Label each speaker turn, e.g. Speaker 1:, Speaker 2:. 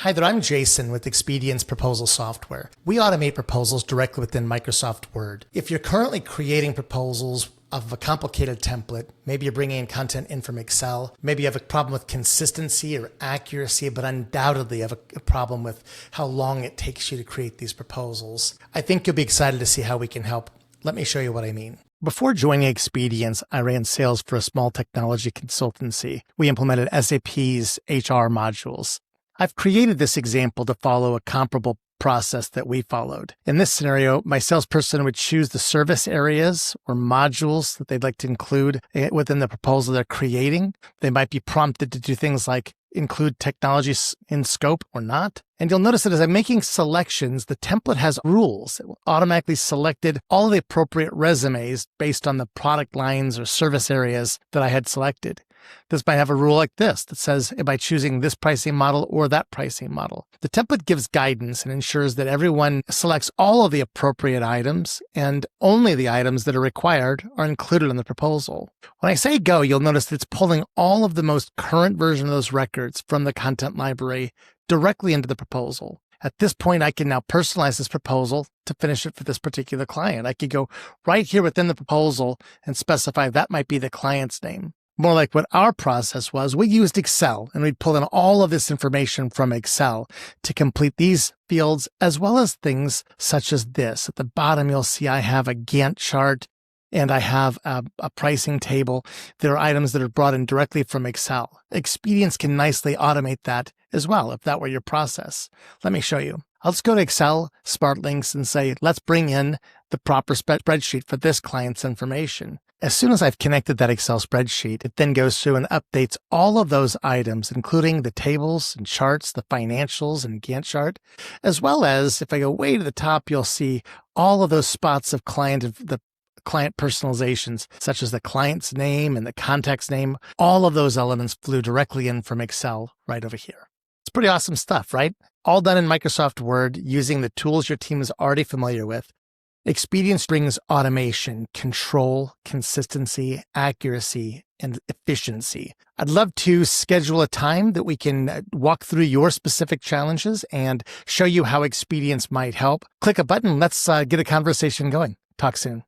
Speaker 1: Hi there, I'm Jason with Expedience Proposal Software. We automate proposals directly within Microsoft Word. If you're currently creating proposals of a complicated template, maybe you're bringing in content in from Excel, maybe you have a problem with consistency or accuracy, but undoubtedly you have a problem with how long it takes you to create these proposals, I think you'll be excited to see how we can help. Let me show you what I mean. Before joining Expedience, I ran sales for a small technology consultancy. We implemented SAP's HR modules. I've created this example to follow a comparable process that we followed. In this scenario, my salesperson would choose the service areas or modules that they'd like to include within the proposal they're creating. They might be prompted to do things like include technologies in scope or not. And you'll notice that as I'm making selections, the template has rules. It will automatically selected all the appropriate resumes based on the product lines or service areas that I had selected. This might have a rule like this that says, am I choosing this pricing model or that pricing model? The template gives guidance and ensures that everyone selects all of the appropriate items and only the items that are required are included in the proposal. When I say go, you'll notice that it's pulling all of the most current version of those records from the content library directly into the proposal. At this point, I can now personalize this proposal to finish it for this particular client. I could go right here within the proposal and specify that might be the client's name. More like what our process was, we used Excel and we'd pull in all of this information from Excel to complete these fields, as well as things such as this. At the bottom, you'll see I have a Gantt chart and I have a pricing table. There are items that are brought in directly from Excel. Expedience can nicely automate that as well, if that were your process. Let me show you. Let's go to Excel, Smart Links, and say, let's bring in the proper spreadsheet for this client's information. As soon as I've connected that Excel spreadsheet, it then goes through and updates all of those items, including the tables and charts, the financials and Gantt chart, as well as if I go way to the top, you'll see all of those spots of the client personalizations, such as the client's name and the contact's name. All of those elements flew directly in from Excel right over here. It's pretty awesome stuff, right? All done in Microsoft Word using the tools your team is already familiar with. Expedience brings automation, control, consistency, accuracy, and efficiency. I'd love to schedule a time that we can walk through your specific challenges and show you how Expedience might help. Click a button. Let's get a conversation going. Talk soon.